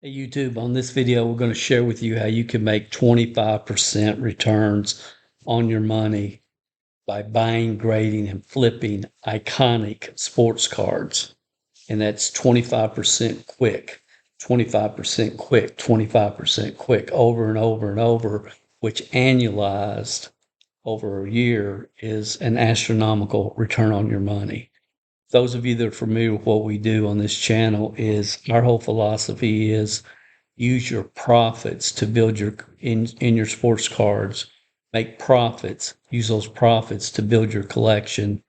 Hey YouTube, on this video, we're going to share with you how you can make 25% returns on your money by buying, grading, and flipping iconic sports cards. And that's 25% quick, 25% quick, 25% quick, over and over and over, which annualized over a year is an astronomical return on your money. Those of you that are familiar with what we do on this channel, is our whole philosophy is use your profits to build in your sports cards, make profits, use those profits to build your collection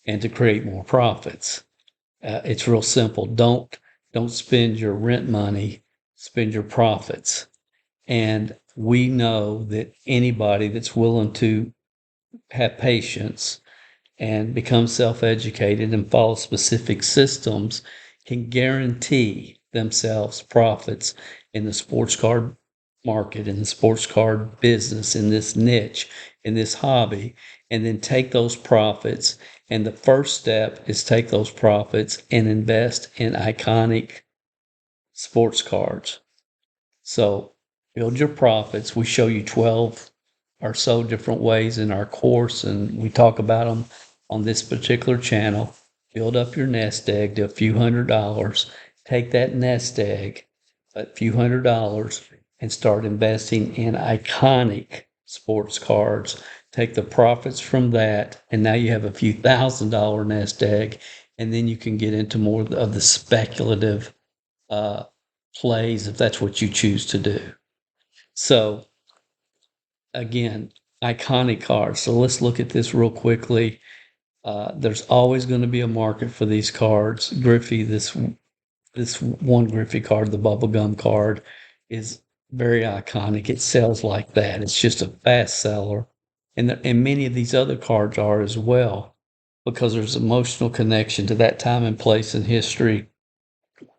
and to create more profits. It's real simple. Don't spend your rent money, spend your profits. And we know that anybody that's willing to have patience and become self-educated and follow specific systems can guarantee themselves profits in the sports card market, in the sports card business, in this niche, in this hobby, and then take those profits. And the first step is take those profits and invest in iconic sports cards. So build your profits. We show you 12 or so different ways in our course, and we talk about them on this particular channel. Build up your nest egg to a few $100s. Take that nest egg, a few $100s, and start investing in iconic sports cards. Take the profits from that, and now you have a few $1,000 nest egg, and then you can get into more of the speculative plays if that's what you choose to do. So again, iconic cards. So let's look at this real quickly. There's always going to be a market for these cards. Griffey, this one Griffey card, the bubblegum card, is very iconic. It sells like that. It's just a fast seller. And many of these other cards are as well, because there's emotional connection to that time and place in history.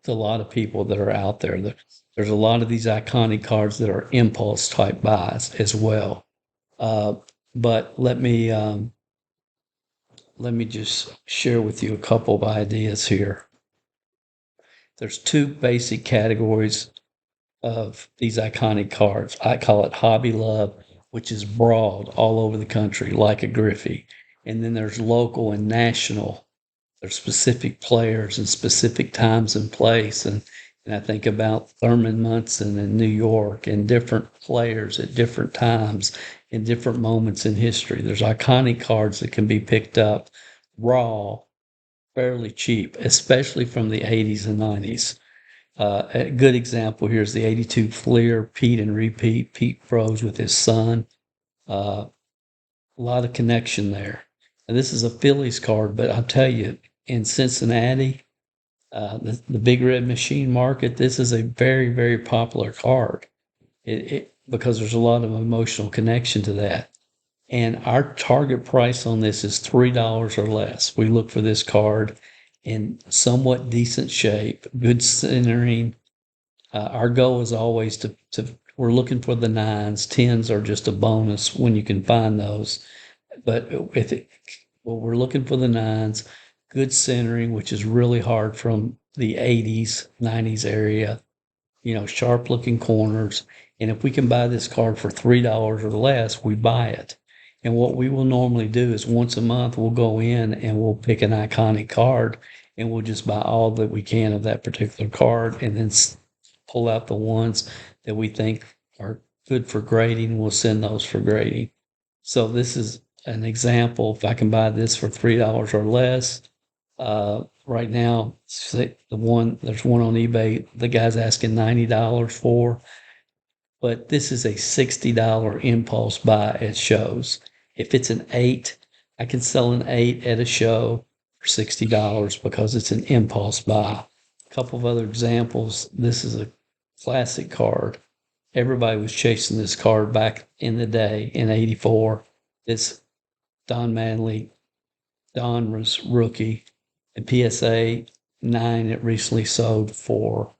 A lot of people that are out there. There's a lot of these iconic cards that are impulse type buys as well. But let me just share with you a couple of ideas here. There's two basic categories of these iconic cards. I call it hobby love, which is broad all over the country, like a Griffey. And then there's local and national. There's specific players and specific times and place. And I think about Thurman Munson in New York, and different players at different times in different moments in history. There's iconic cards that can be picked up raw, fairly cheap, especially from the 80s and 90s. A good example here is the 82 Fleer Pete and Repeat. Pete froze with his son. A lot of connection there. And this is a Phillies card, but I'll tell you, in Cincinnati, the Big Red Machine market, this is a very, very popular card. Because there's a lot of emotional connection to that. And our target price on this is $3 or less. We look for this card in somewhat decent shape, good centering. Our goal is always to we're looking for the 9s. 10s are just a bonus when you can find those. But we're looking for the 9s, good centering, which is really hard from the 80s, 90s area, sharp looking corners. And if we can buy this card for $3 or less, we buy it. And what we will normally do is once a month, we'll go in and we'll pick an iconic card, and we'll just buy all that we can of that particular card, and then pull out the ones that we think are good for grading. We'll send those for grading. So this is an example. If I can buy this for $3 or less, right now, there's one on eBay, the guy's asking $90 for, but this is a $60 impulse buy at shows. If it's an 8, I can sell an 8 at a show for $60 because it's an impulse buy. A couple of other examples. This is a classic card. Everybody was chasing this card back in the day in '84. It's Don Manley. Don was rookie. And PSA 9, it recently sold for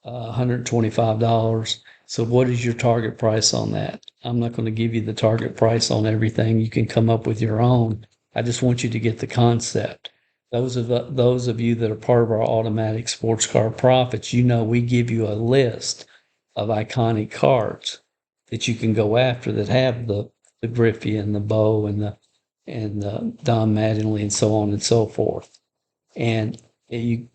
$125. So what is your target price on that? I'm not going to give you the target price on everything. You can come up with your own. I just want you to get the concept. those of you that are part of our automatic sports car profits, we give you a list of iconic cards that you can go after that have the Griffey and the Bo and the Don Mattingly and so on and so forth. And you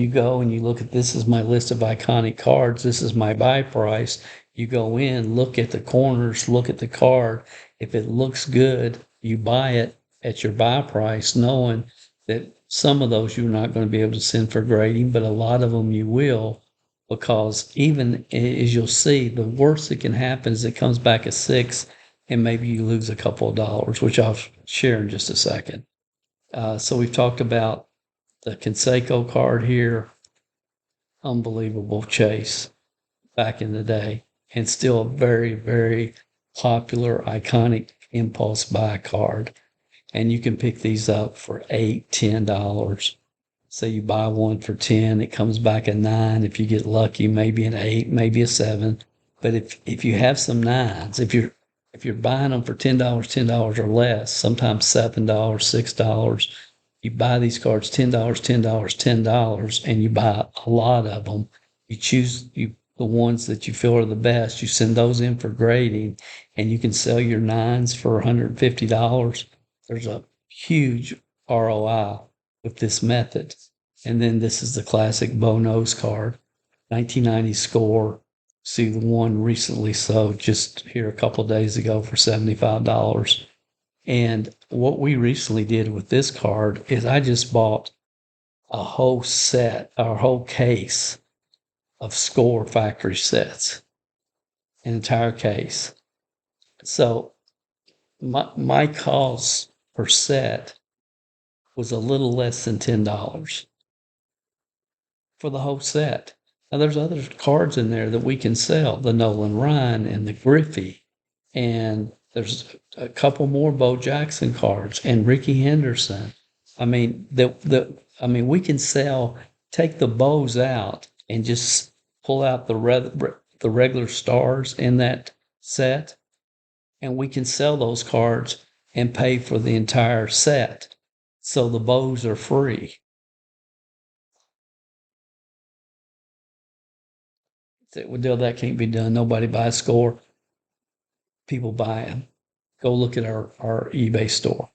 go and you look at, this is my list of iconic cards. This is my buy price. You go in, look at the corners, look at the card. If it looks good, you buy it at your buy price, knowing that some of those you're not going to be able to send for grading, but a lot of them you will, because even as you'll see, the worst that can happen is it comes back a 6 and maybe you lose a couple of dollars, which I'll share in just a second. So we've talked about the Canseco card here. Unbelievable chase back in the day, and still a very, very popular, iconic impulse buy card. And you can pick these up for $8, $10. Say you buy one for 10, it comes back a 9. If you get lucky, maybe an 8, maybe a 7. But if you have some 9s, if you're buying them for $10 or less, sometimes $7, $6, you buy these cards $10, and you buy a lot of them. You choose the ones that you feel are the best. You send those in for grading, and you can sell your 9s for $150. There's a huge ROI with this method. And then this is the classic Bo Nose card, 1990 score. See the one recently sold just here a couple of days ago for $75. And what we recently did with this card is I just bought a whole case of score factory sets, an entire case. So my cost per set was a little less than $10 for the whole set. Now there's other cards in there that we can sell, the Nolan Ryan and the Griffey, and there's a couple more Bo Jackson cards and Ricky Henderson. I mean, we can take the Bows out and just pull out the regular stars in that set, and we can sell those cards and pay for the entire set. So the Bows are free. Well, that can't be done. Nobody buys score. People buy them. Go look at our eBay store.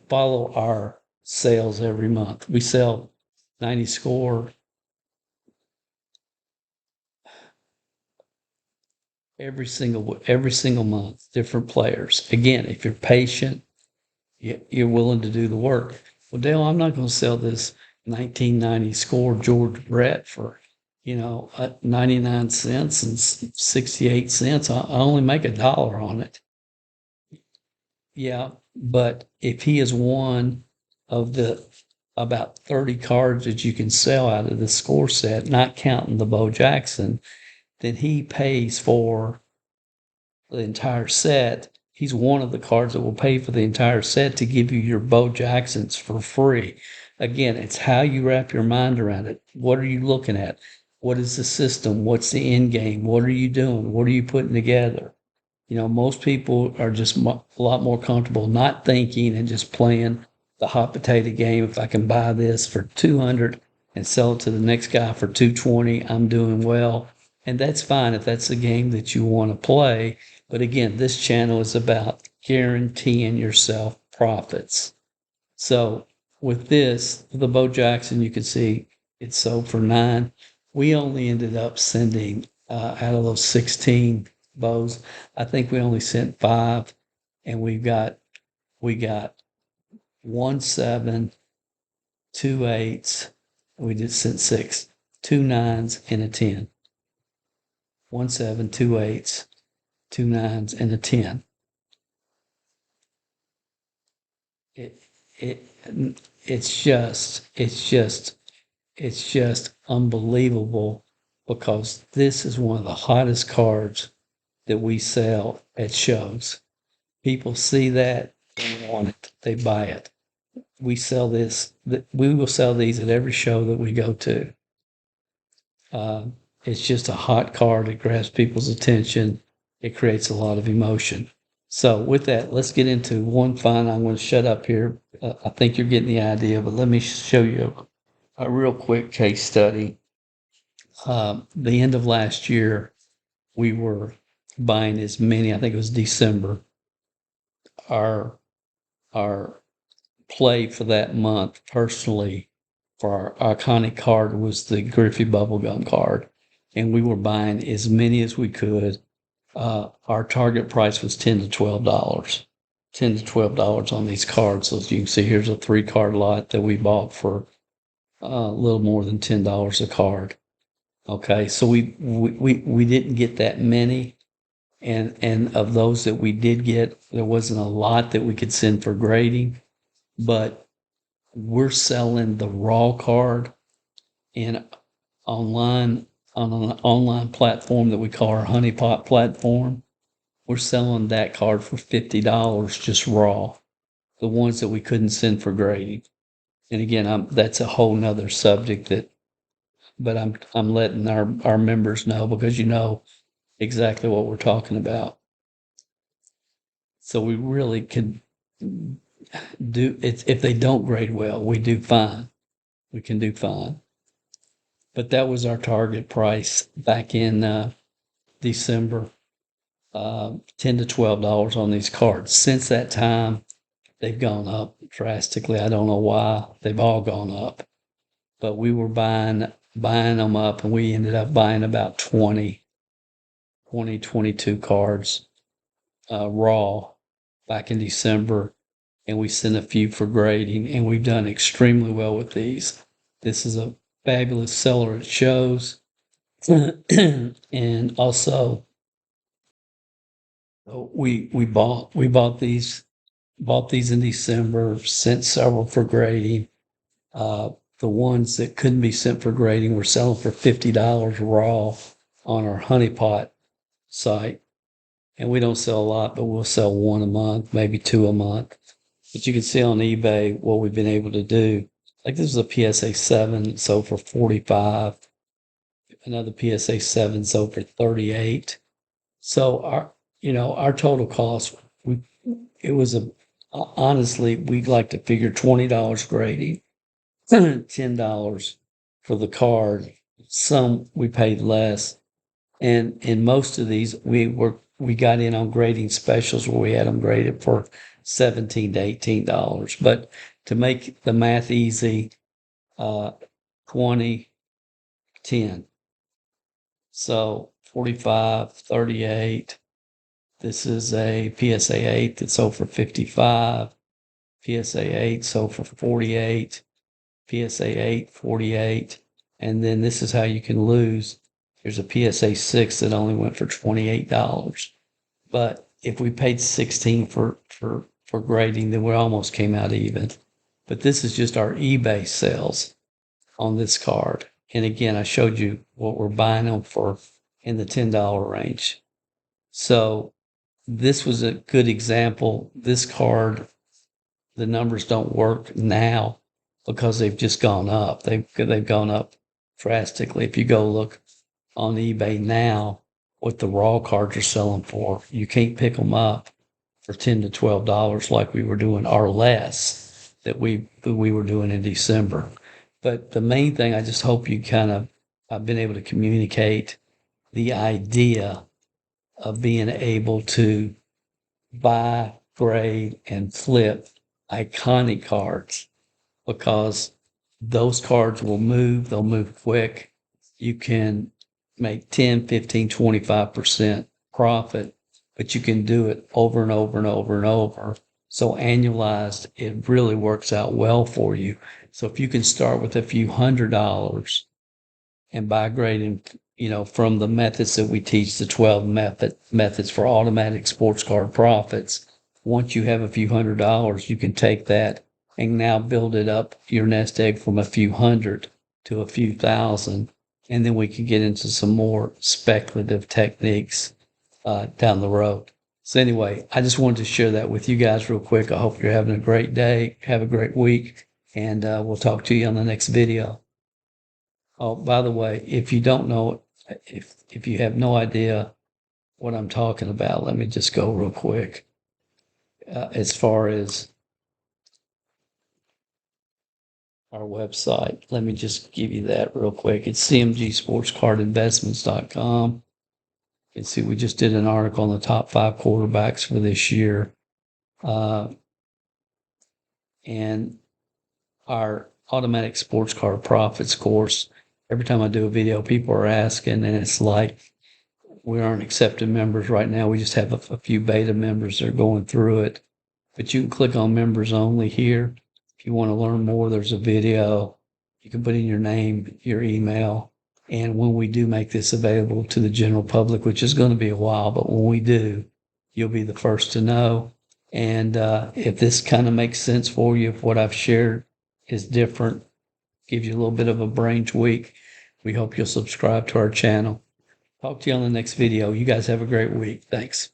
Follow our sales every month. We sell 90 score every single month, different players. Again, if you're patient, you're willing to do the work. Well, Dale, I'm not going to sell this 1990 score George Brett for 99 cents and 68 cents. I only make $1 on it. Yeah, but if he is one of the about 30 cards that you can sell out of the score set, not counting the Bo Jackson, then he pays for the entire set. He's one of the cards that will pay for the entire set to give you your Bo Jacksons for free. Again, it's how you wrap your mind around it. What are you looking at? What is the system? What's the end game? What are you doing? What are you putting together? Most people are just a lot more comfortable not thinking and just playing the hot potato game. If I can buy this for 200 and sell it to the next guy for 220, I'm doing well. And that's fine if that's the game that you want to play. But again, this channel is about guaranteeing yourself profits. So with this, the Bo Jackson, you can see it sold for 9. We only ended up sending out of those 16 Bows, I think we only sent 5, and we got 1 7, 2 8s. We just sent 6, 2 9s, and a 10. 1 7, 2 8s, 2 9s, and a 10. It's just unbelievable, because this is one of the hottest cards that we sell at shows. People see that, they want it, they buy it. We will sell these at every show that we go to. It's just a hot card. It grabs people's attention. It creates a lot of emotion. So with that, let's get into one final. I'm going to shut up here I think you're getting the idea, but let me show you a real quick case study. The end of last year, we were buying as many, I think it was December. Our our play for that month personally for our iconic card was the Griffey bubblegum card. And we were buying as many as we could. Our target price was $10 to $12. $10 to $12 on these cards. So as you can see, here's a 3-card lot that we bought for a little more than $10 a card. Okay, so we didn't get that many, and of those that we did get, there wasn't a lot that we could send for grading, but we're selling the raw card in online on an online platform that we call our Honeypot platform. We're selling that card for $50 just raw, the ones that we couldn't send for grading. And again, that's a whole nother subject but I'm letting our members know because you know exactly what we're talking about. So we really can do it. If they don't grade well, we do fine. We can do fine. But that was our target price back in December, $10 to $12 on these cards. Since that time, they've gone up drastically. I don't know why. They've all gone up. But we were buying them up, and we ended up buying about 22 cards raw back in December, and we sent a few for grading, and we've done extremely well with these. This is a fabulous seller at shows. And also we bought these in December, sent several for grading. The ones that couldn't be sent for grading were selling for $50 raw on our Honeypot site. And we don't sell a lot, but we'll sell one a month, maybe two a month. But you can see on eBay what we've been able to do. Like this is a PSA 7 sold for 45. Another PSA 7 sold for 38. So our total cost, it was honestly, we'd like to figure $20 grading, $10 for the card. Some we paid less. And in most of these, we got in on grading specials where we had them graded for $17 to $18. But to make the math easy, 20, 10. So 45, 38. This is a PSA 8 that sold for 55. PSA 8 sold for 48. PSA 8, 48. And then this is how you can lose. There's a PSA 6 that only went for $28. But if we paid 16 for grading, then we almost came out even. But this is just our eBay sales on this card. And again, I showed you what we're buying them for in the $10 range. So this was a good example. This card, the numbers don't work now because they've just gone up. They've gone up drastically. If you go look on eBay now, what the raw cards are selling for, you can't pick them up for $10 to $12 like we were doing, or less, that we were doing in December. But the main thing, I just hope you I've been able to communicate the idea of being able to buy, grade, and flip iconic cards, because those cards will move, they'll move quick. You can make 10, 15, 25% profit, but you can do it over and over and over and over. So annualized, it really works out well for you. So if you can start with a few $100s and buy grading, from the methods that we teach, the 12 methods for automatic sports card profits. Once you have a few $100s, you can take that and now build it up your nest egg from a few hundred to a few thousand. And then we can get into some more speculative techniques down the road. So anyway, I just wanted to share that with you guys real quick. I hope you're having a great day. Have a great week. And we'll talk to you on the next video. Oh, by the way, if you don't know, if you have no idea what I'm talking about, let me just go real quick. As far as our website. Let me just give you that real quick. It's cmgsportscardinvestments.com. You can see we just did an article on the top 5 quarterbacks for this year. And our automatic sports card profits course, every time I do a video, people are asking, and it's like we aren't accepting members right now. We just have a few beta members that are going through it. But you can click on members only here. If you want to learn more, there's a video. You can put in your name, your email. And when we do make this available to the general public, which is going to be a while, but when we do, you'll be the first to know. And if this kind of makes sense for you, if what I've shared is different, gives you a little bit of a brain tweak, we hope you'll subscribe to our channel. Talk to you on the next video. You guys have a great week. Thanks.